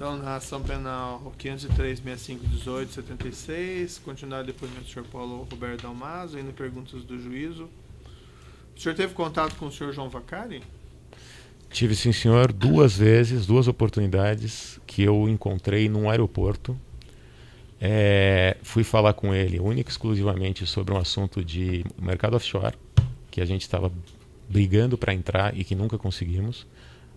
Então, na ação penal 503.65.18.76, continuar o depoimento do senhor Paulo Roberto Dalmaso, ainda perguntas do juízo. O senhor teve contato com o senhor João Vacari? Tive, sim, senhor, 2 vezes, 2 oportunidades que eu encontrei num aeroporto. Fui falar com ele única e exclusivamente sobre um assunto de mercado offshore, que a gente estava brigando para entrar e que nunca conseguimos.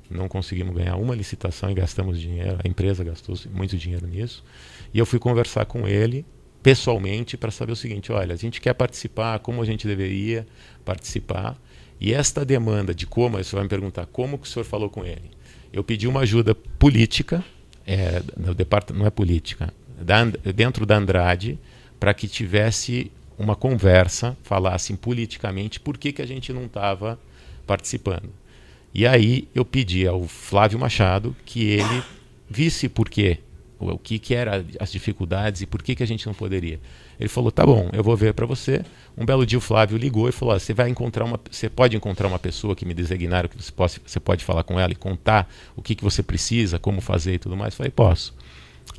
Não conseguimos ganhar uma licitação e gastamos dinheiro, a empresa gastou muito dinheiro nisso. E eu fui conversar com ele pessoalmente para saber o seguinte: olha, a gente quer participar, como a gente deveria participar. E esta demanda de como, você vai me perguntar, como que o senhor falou com ele? Eu pedi uma ajuda política, no departamento, não é política, dentro da Andrade, para que tivesse uma conversa, falassem politicamente por que a gente não estava participando. E aí eu pedi ao Flávio Machado que ele visse por quê, o que eram as dificuldades e por que a gente não poderia. Ele falou: tá bom, eu vou ver para você. Um belo dia o Flávio ligou e falou: você pode encontrar uma pessoa que me designaram, que você pode falar com ela e contar o que você precisa, como fazer e tudo mais. Eu falei: posso.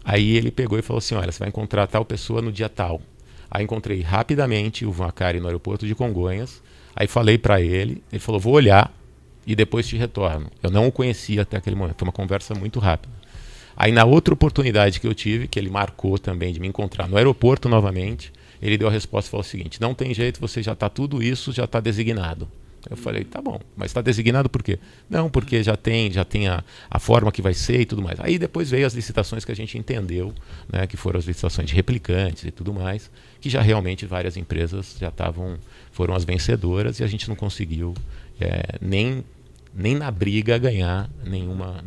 Aí ele pegou e falou assim: olha, você vai encontrar tal pessoa no dia tal. Aí encontrei rapidamente o Vacari no aeroporto de Congonhas. Aí falei para ele, ele falou: vou olhar e depois te retorno. Eu não o conhecia até aquele momento, foi uma conversa muito rápida. Aí na outra oportunidade que eu tive, que ele marcou também de me encontrar no aeroporto novamente, ele deu a resposta e falou o seguinte: não tem jeito, você já está tudo isso, já está designado. Eu falei: tá bom, mas está designado por quê? Não, porque já tem a forma que vai ser e tudo mais. Aí depois veio as licitações que a gente entendeu, né, que foram as licitações de replicantes e tudo mais, que já realmente várias empresas já foram as vencedoras e a gente não conseguiu nem na briga ganhar nenhuma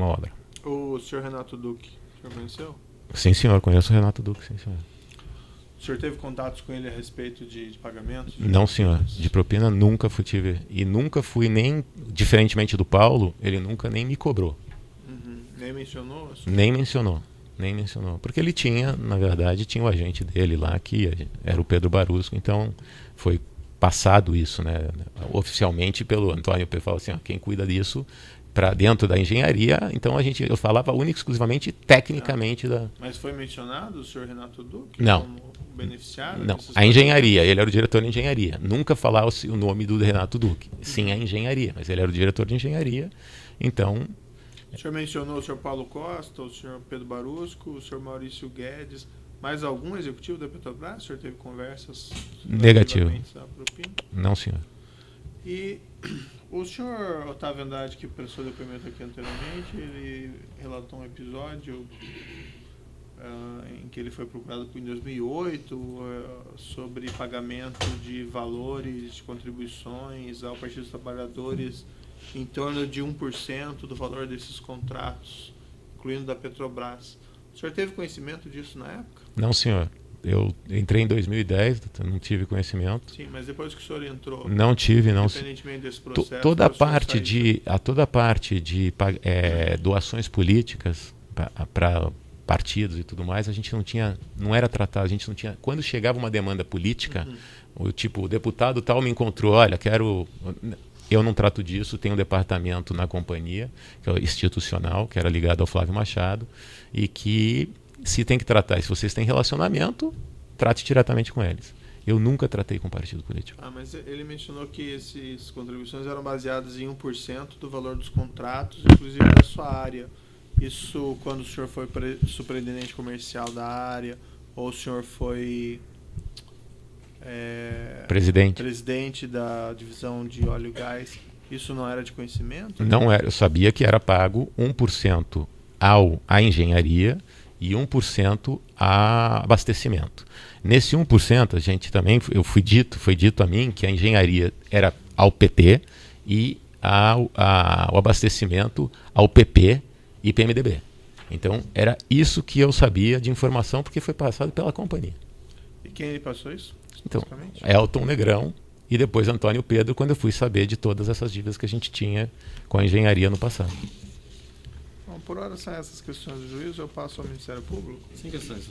obra. O senhor Renato Duque, o senhor conheceu? Sim, senhor, conheço o Renato Duque, sim, senhor. O senhor teve contatos com ele a respeito de pagamentos? Não, senhor. De propina nunca tive. E nunca fui nem, diferentemente do Paulo, ele nunca nem me cobrou. Uhum. Nem mencionou? Nem mencionou. Porque ele tinha, na verdade, tinha o agente dele lá, que era o Pedro Barusco, então foi passado isso, né, oficialmente pelo Antônio P. Falou assim: ó, quem cuida disso para dentro da engenharia, então eu falava única e exclusivamente tecnicamente da... Mas foi mencionado o senhor Renato Duque não. como beneficiário? Não, a engenharia, ele era o diretor de engenharia. Nunca falava o nome do Renato Duque. Sim, a engenharia, mas ele era o diretor de engenharia, então... O senhor mencionou o senhor Paulo Costa, o senhor Pedro Barusco, o senhor Maurício Guedes, mais algum executivo da Petrobras? O senhor teve conversas? Negativo. Não, senhor. E o senhor Otávio Andrade, que prestou depoimento aqui anteriormente, ele relatou um episódio em que ele foi procurado em 2008 sobre pagamento de valores de contribuições ao Partido dos Trabalhadores em torno de 1% do valor desses contratos, incluindo da Petrobras. O senhor teve conhecimento disso na época? Não, senhor. Eu entrei em 2010, não tive conhecimento. Sim, mas depois que o senhor entrou... Não tive, não. Independentemente desse processo... Toda a parte de doações políticas para partidos e tudo mais, a gente não era tratado, a gente não tinha... Quando chegava uma demanda política, o deputado tal me encontrou: olha, eu não trato disso, tem um departamento na companhia, que é institucional, que era ligado ao Flávio Machado, e que... se tem que tratar, se vocês têm relacionamento, trate diretamente com eles. Eu nunca tratei com partido político. Mas ele mencionou que essas contribuições eram baseadas em 1% do valor dos contratos, inclusive da sua área. Isso quando o senhor foi superintendente comercial da área, ou o senhor foi presidente da divisão de óleo e gás, isso não era de conhecimento? Não era, eu sabia que era pago 1% à engenharia e 1% a abastecimento. Nesse 1%, a gente também, foi dito a mim que a engenharia era ao PT e o abastecimento ao PP e PMDB. Então, era isso que eu sabia de informação, porque foi passado pela companhia. E quem lhe passou isso? Então, Elton Negrão e depois Antônio Pedro, quando eu fui saber de todas essas dívidas que a gente tinha com a engenharia no passado. Bom, por hora são essas questões do juízo, eu passo ao Ministério Público. 5 questões.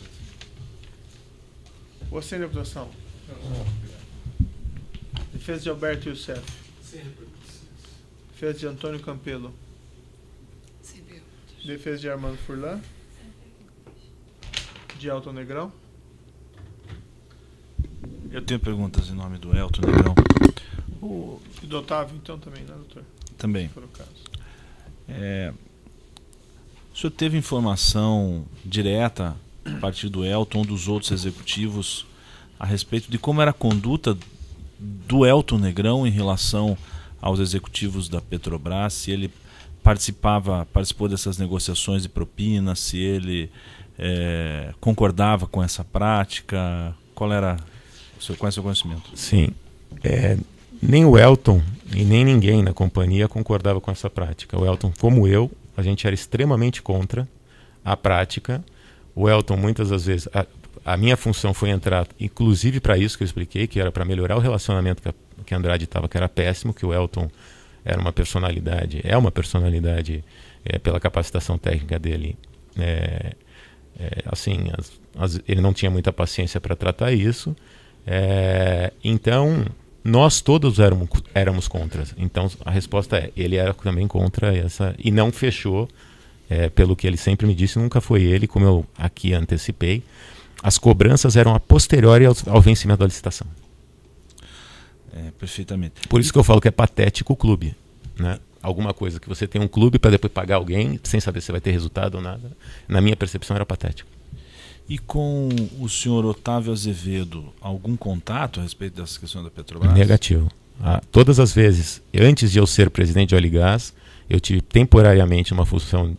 Você em deputação? Defesa de Alberto Youssef. Sem repercussões. Defesa de Antônio Campelo. Sem Defesa de Armando Furlan. De Elton Negrão. Eu tenho perguntas em nome do Elton Negrão. E do Otávio, então, também, né, doutor? Também. Se for o caso. O senhor teve informação direta a partir do Elton ou dos outros executivos a respeito de como era a conduta do Elton Negrão em relação aos executivos da Petrobras, se ele participou dessas negociações de propina, se ele concordava com essa prática? Qual é o seu conhecimento? Sim. Nem o Elton e nem ninguém na companhia concordava com essa prática. O Elton, como eu, a gente era extremamente contra a prática. O Elton, muitas das vezes, a minha função foi entrar, inclusive para isso que eu expliquei, que era para melhorar o relacionamento que a Andrade estava, que era péssimo, que o Elton era uma personalidade, pela capacitação técnica dele, assim, ele não tinha muita paciência para tratar isso. Então, nós todos éramos contra. Então, a resposta ele era também contra essa, e não fechou, pelo que ele sempre me disse, nunca foi ele, como eu aqui antecipei. As cobranças eram a posteriori ao vencimento da licitação. Perfeitamente. Por isso que eu falo que é patético o clube, né? Alguma coisa que você tem um clube para depois pagar alguém sem saber se vai ter resultado ou nada. Na minha percepção era patético. E com o senhor Otávio Azevedo, algum contato a respeito dessa questão da Petrobras? Negativo. Todas as vezes, antes de eu ser presidente de Óleo e Gás, eu tive temporariamente uma função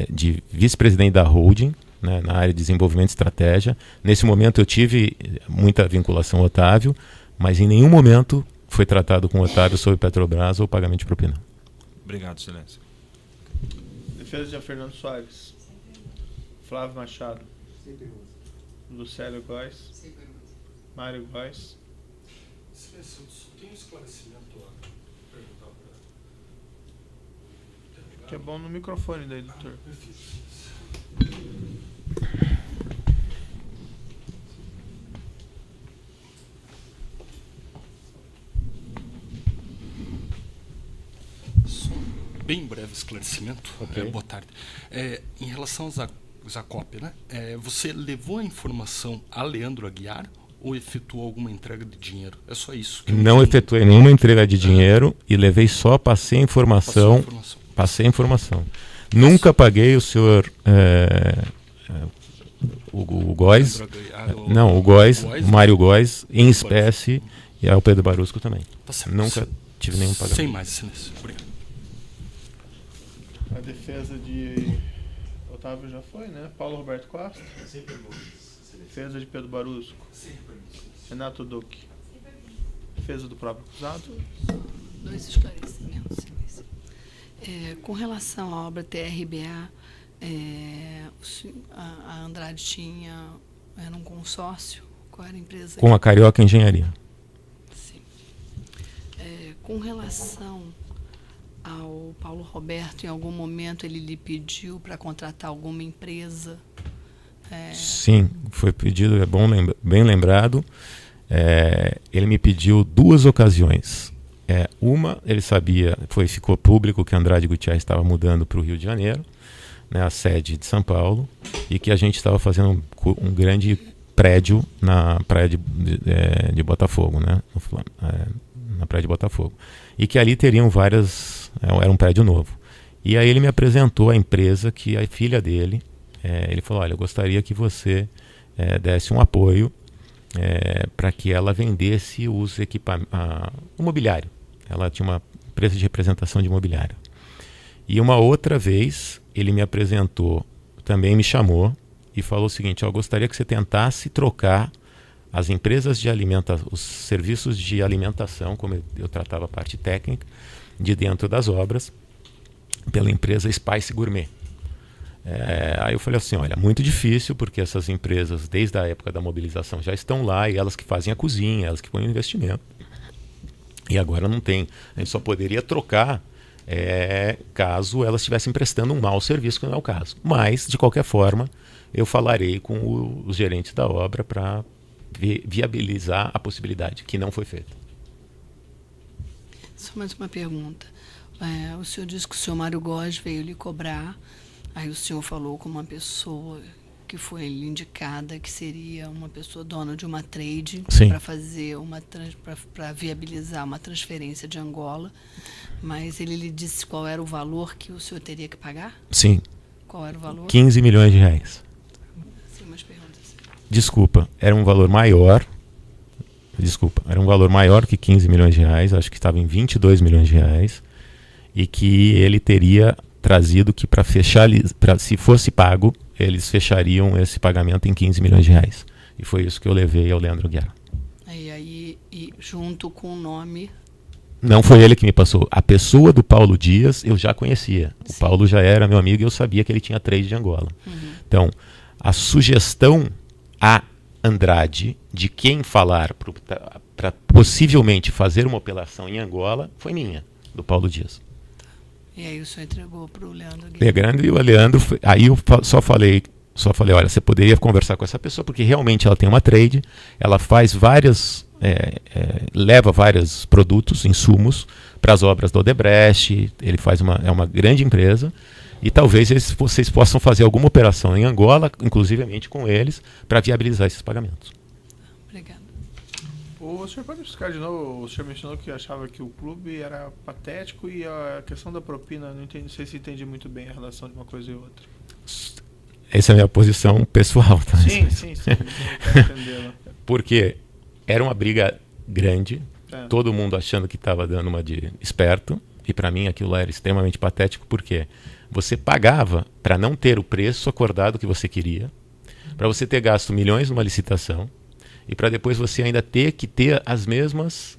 de vice-presidente da holding, né, na área de desenvolvimento e estratégia. Nesse momento eu tive muita vinculação ao Otávio, mas em nenhum momento foi tratado com o Otávio sobre Petrobras ou pagamento de propina. Obrigado, Excelência. Defesa de Fernando Soares. Flávio Machado. Sem perguntas. Lucélio Góes. Sem perguntas. Mário Góes. Excelência, eu só tenho um esclarecimento a perguntar para... Que é bom no microfone daí, doutor. Perfeito. Bem breve esclarecimento. Okay. Boa tarde. Em relação ao Zacop, né? Você levou a informação a Leandro Aguiar ou efetuou alguma entrega de dinheiro? É só isso. Não efetuei nenhuma entrega de dinheiro e levei só, passei a informação. Passei a informação. Nunca paguei o senhor o Góes. Não, o Góes, o Mário Góes, em espécie, e ao Pedro Barusco também. Tá Nunca tive nenhum pagamento. Sem mais, Excelência. Obrigado. A defesa de Otávio já foi, né? Paulo Roberto Costa. Sem perguntas. Defesa de Pedro Barusco. Sem perguntas. Renato Duque. Defesa do próprio acusado. Dois esclarecimentos, Excelência. Com relação à obra TRBA, a Andrade era um consórcio? Qual era a empresa? Com a Carioca Engenharia. Sim. Com relação ao Paulo Roberto, em algum momento ele lhe pediu para contratar alguma empresa? Sim, foi pedido, bem lembrado. Ele me pediu 2 ocasiões. Uma, ele sabia, ficou público que Andrade Gutierrez estava mudando para o Rio de Janeiro, né, a sede de São Paulo, e que a gente estava fazendo um grande prédio na praia de Botafogo, né, na praia de Botafogo. E que ali teriam era um prédio novo. E aí ele me apresentou a empresa que a filha dele, ele falou, olha, eu gostaria que você desse um apoio para que ela vendesse o mobiliário. Ela tinha uma empresa de representação de imobiliário. E uma outra vez, ele me apresentou, também me chamou e falou o seguinte, eu gostaria que você tentasse trocar as empresas de alimentação, os serviços de alimentação, como eu tratava a parte técnica, de dentro das obras, pela empresa Spice Gourmet. Aí eu falei assim, olha, muito difícil, porque essas empresas, desde a época da mobilização, já estão lá, e elas que fazem a cozinha, elas que põem o investimento. E agora não tem. A gente só poderia trocar caso elas estivessem prestando um mau serviço, que não é o caso. Mas, de qualquer forma, eu falarei com os gerentes da obra para viabilizar a possibilidade, que não foi feita. Só mais uma pergunta. O senhor disse que o senhor Mário Góes veio lhe cobrar, aí o senhor falou com uma pessoa que foi lhe indicada que seria uma pessoa dona de uma trade para fazer para viabilizar uma transferência de Angola, mas ele lhe disse qual era o valor que o senhor teria que pagar? Sim. Qual era o valor? 15 milhões de reais. Sim, umas perguntas. Desculpa, era um valor maior. Era um valor maior que 15 milhões de reais, acho que estava em 22 milhões de reais, e que ele teria trazido que para fechar, se fosse pago, eles fechariam esse pagamento em 15 milhões de reais. E foi isso que eu levei ao Leandro Aguiar. E junto com o nome... Não foi ele que me passou. A pessoa do Paulo Dias eu já conhecia. Sim. O Paulo já era meu amigo e eu sabia que ele tinha trade de Angola. Então, a sugestão a Andrade de quem falar para possivelmente fazer uma operação em Angola foi minha, do Paulo Dias. E aí o senhor entregou para o Leandro Aguiar. Pegando, e o Leandro, aí eu só falei, olha, você poderia conversar com essa pessoa, porque realmente ela tem uma trade, ela faz leva vários produtos, insumos, para as obras do Odebrecht, ele faz é uma grande empresa, e talvez vocês possam fazer alguma operação em Angola, inclusivamente com eles, para viabilizar esses pagamentos. Obrigada. O senhor pode explicar de novo, o senhor mencionou que achava que o clube era patético e a questão da propina, não sei se entendi muito bem a relação de uma coisa e outra. Essa é a minha posição pessoal. Tá? Sim, quero entendê-la. Porque era uma briga grande, todo mundo achando que estava dando uma de esperto, e para mim aquilo era extremamente patético, porque você pagava para não ter o preço acordado que você queria, para você ter gasto milhões numa licitação, e para depois você ainda ter que ter as mesmas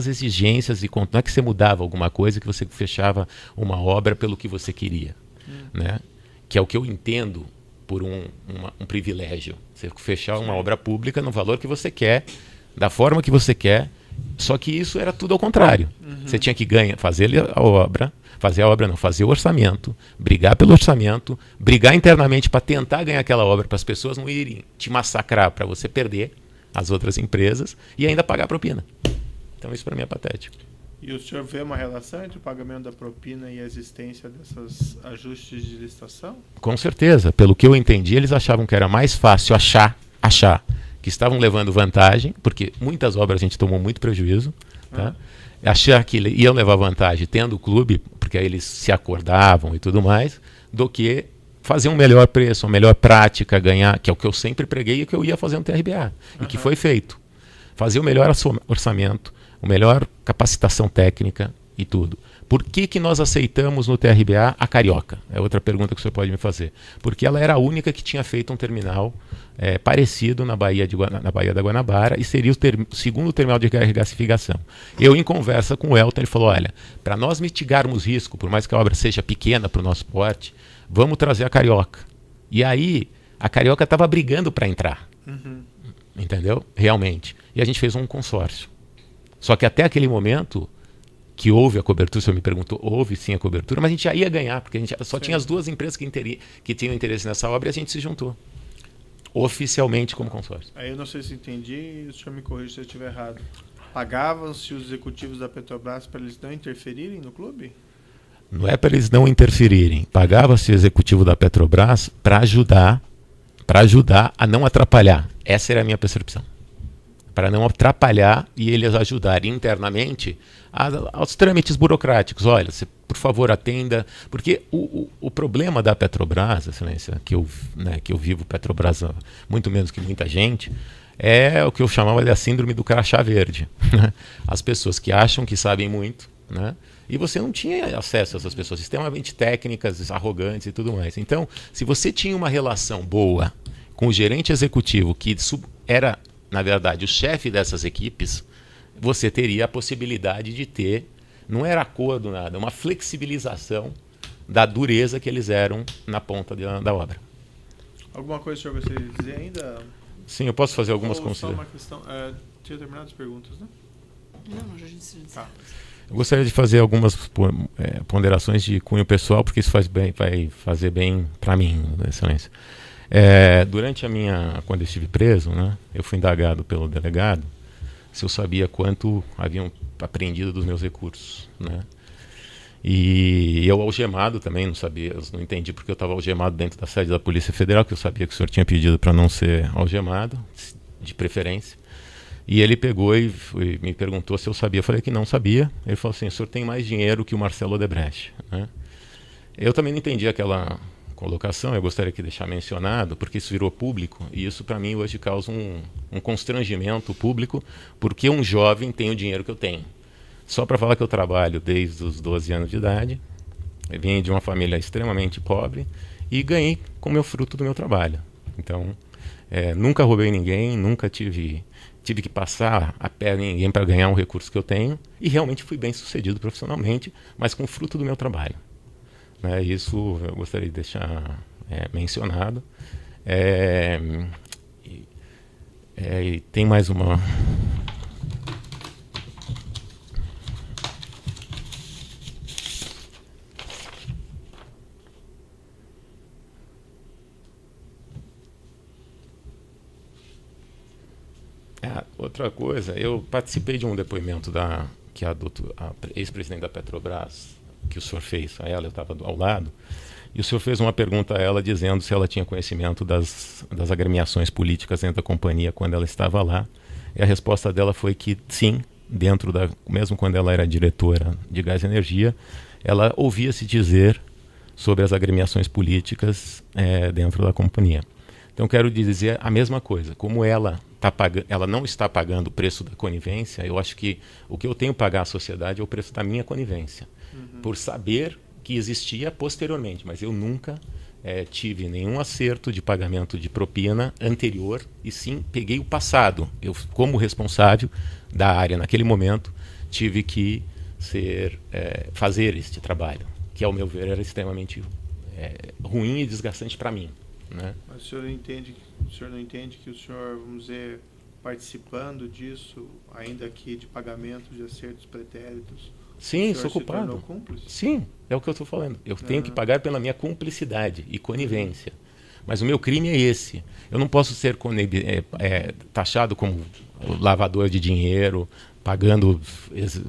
exigências, e não é que você mudava alguma coisa, que você fechava uma obra pelo que você queria, né? Que é o que eu entendo por um privilégio. Você fechar uma obra pública no valor que você quer, da forma que você quer, só que isso era tudo ao contrário. Você tinha que fazer o orçamento, brigar pelo orçamento, brigar internamente para tentar ganhar aquela obra, para as pessoas não irem te massacrar, para você perder as outras empresas e ainda pagar a propina. Então isso para mim é patético. E o senhor vê uma relação entre o pagamento da propina e a existência desses ajustes de licitação? Com certeza. Pelo que eu entendi, eles achavam que era mais fácil achar que estavam levando vantagem, porque muitas obras a gente tomou muito prejuízo, tá? Achar que iam levar vantagem tendo o clube, porque aí eles se acordavam e tudo mais, do que fazer um melhor preço, uma melhor prática, ganhar, que é o que eu sempre preguei e que eu ia fazer no TRBA, e que foi feito. Fazer o melhor orçamento, a melhor capacitação técnica e tudo. Por que nós aceitamos no TRBA a Carioca? É outra pergunta que o senhor pode me fazer. Porque ela era a única que tinha feito um terminal parecido na Baía da Guanabara e seria o segundo terminal de regasificação. Eu, em conversa com o Elton, ele falou, olha, para nós mitigarmos risco, por mais que a obra seja pequena para o nosso porte, vamos trazer a Carioca. E aí, a Carioca estava brigando para entrar. Entendeu? Realmente. E a gente fez um consórcio. Só que até aquele momento que houve a cobertura, o senhor me perguntou, houve sim a cobertura, mas a gente já ia ganhar, porque a gente só tinha as duas empresas que tinham interesse nessa obra e a gente se juntou. Oficialmente como consórcio. Aí eu não sei se entendi, o senhor me corrige se eu estiver errado. Pagavam-se os executivos da Petrobras para eles não interferirem no clube? Não é para eles não interferirem. Pagava-se o executivo da Petrobras para ajudar a não atrapalhar. Essa era a minha percepção. Para não atrapalhar e eles ajudarem internamente aos trâmites burocráticos. Olha, você, por favor, atenda. Porque o problema da Petrobras, Excelência, que eu vivo Petrobras muito menos que muita gente, é o que eu chamava de a síndrome do crachá verde. As pessoas que acham que sabem muito, né? E você não tinha acesso a essas pessoas, extremamente técnicas, arrogantes e tudo mais. Então, se você tinha uma relação boa com o gerente executivo, que era, na verdade, o chefe dessas equipes, você teria a possibilidade de ter, não era acordo, nada, uma flexibilização da dureza que eles eram na ponta da obra. Alguma coisa que o senhor gostaria de dizer ainda? Sim, eu posso fazer algumas considerações. Só uma questão. Tinha terminado as perguntas, né? Não, já disse. Eu gostaria de fazer algumas ponderações de cunho pessoal, porque isso vai fazer bem para mim, Excelência. Durante quando eu estive preso, né, eu fui indagado pelo delegado se eu sabia quanto haviam apreendido dos meus recursos, né? E eu algemado também, não sabia, eu não entendi porque eu estava algemado dentro da sede da Polícia Federal, que eu sabia que o senhor tinha pedido para não ser algemado, de preferência. E ele pegou e me perguntou se eu sabia. Eu falei que não sabia. Ele falou assim: o senhor tem mais dinheiro que o Marcelo Odebrecht, né? Eu também não entendi aquela colocação, eu gostaria de deixar mencionado, porque isso virou público, e isso para mim hoje causa um constrangimento público, porque um jovem tem o dinheiro que eu tenho. Só para falar que eu trabalho desde os 12 anos de idade, eu vim de uma família extremamente pobre e ganhei com o meu fruto do meu trabalho. Então, nunca roubei ninguém, nunca tive que passar a perna em ninguém para ganhar um recurso que eu tenho, e realmente fui bem sucedido profissionalmente, mas com o fruto do meu trabalho. Isso eu gostaria de deixar mencionado. E tem mais uma... outra coisa, eu participei de um depoimento que a ex-presidente da Petrobras, que o senhor fez a ela, eu estava ao lado, e o senhor fez uma pergunta a ela dizendo se ela tinha conhecimento das agremiações políticas dentro da companhia quando ela estava lá, e a resposta dela foi que sim, mesmo quando ela era diretora de Gás e Energia, ela ouvia-se dizer sobre as agremiações políticas dentro da companhia. Então quero dizer a mesma coisa, como ela não está pagando o preço da conivência, eu acho que o que eu tenho que pagar à sociedade é o preço da minha conivência, por saber que existia posteriormente, mas eu nunca tive nenhum acerto de pagamento de propina anterior, e sim peguei o passado. Eu, como responsável da área naquele momento, tive que fazer este trabalho, que ao meu ver era extremamente ruim e desgastante para mim, né? Mas o senhor não entende que o senhor, vamos dizer, participando disso, ainda aqui de pagamento de acertos pretéritos, sim, sou culpado. Sim, é o que eu estou falando. Eu tenho que pagar pela minha cumplicidade e conivência. Mas o meu crime é esse. Eu não posso ser taxado como lavador de dinheiro, pagando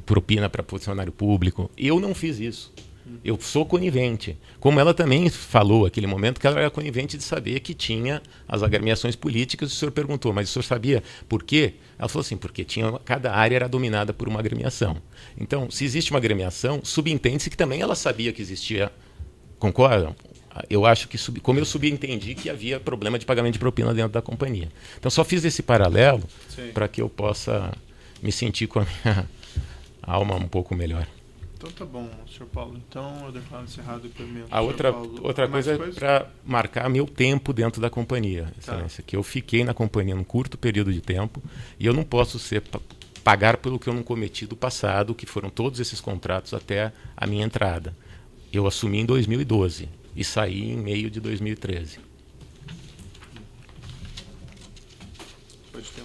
propina para funcionário público. Eu não fiz isso. Eu sou conivente. Como ela também falou naquele momento que ela era conivente de saber que tinha as agremiações políticas. O senhor perguntou, mas o senhor sabia por quê? Ela falou assim, porque cada área era dominada por uma agremiação. Então, se existe uma agremiação, subentende-se que também ela sabia que existia. Concordam? Eu acho que, como eu subentendi que havia problema de pagamento de propina dentro da companhia. Então, só fiz esse paralelo para que eu possa me sentir com a minha alma um pouco melhor. Então tá bom, Sr. Paulo. Então eu declaro encerrado o depoimento. A outra coisa é para marcar meu tempo dentro da companhia, Excelência, que eu fiquei na companhia num curto período de tempo e eu não posso pagar pelo que eu não cometi do passado, que foram todos esses contratos até a minha entrada. Eu assumi em 2012 e saí em meio de 2013. Pode ter